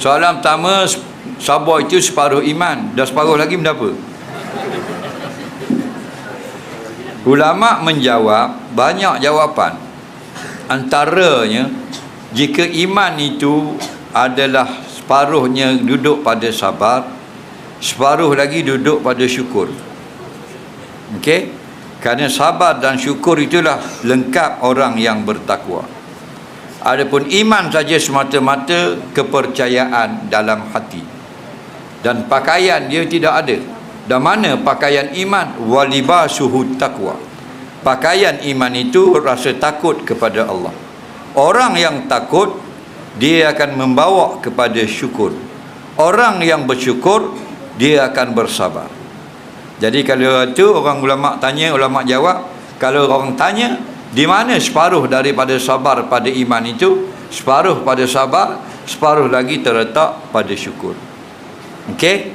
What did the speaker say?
Soalan pertama, sabar itu separuh iman. Dah separuh lagi benda apa? Ulama menjawab banyak jawapan. Antaranya, jika iman itu adalah separuhnya duduk pada sabar, separuh lagi duduk pada syukur. Okey? Kerana sabar dan syukur itulah lengkap orang yang bertakwa. Adapun iman saja semata-mata kepercayaan dalam hati. Dan pakaian dia tidak ada. Dan mana pakaian iman? Walibasuhut taqwa. Pakaian iman itu rasa takut kepada Allah. Orang yang takut, dia akan membawa kepada syukur. Orang yang bersyukur, dia akan bersabar. Jadi kalau itu orang ulama tanya, ulama jawab. Kalau orang tanya, di mana separuh daripada sabar pada iman itu? Separuh pada sabar, separuh lagi terletak pada syukur. Okey?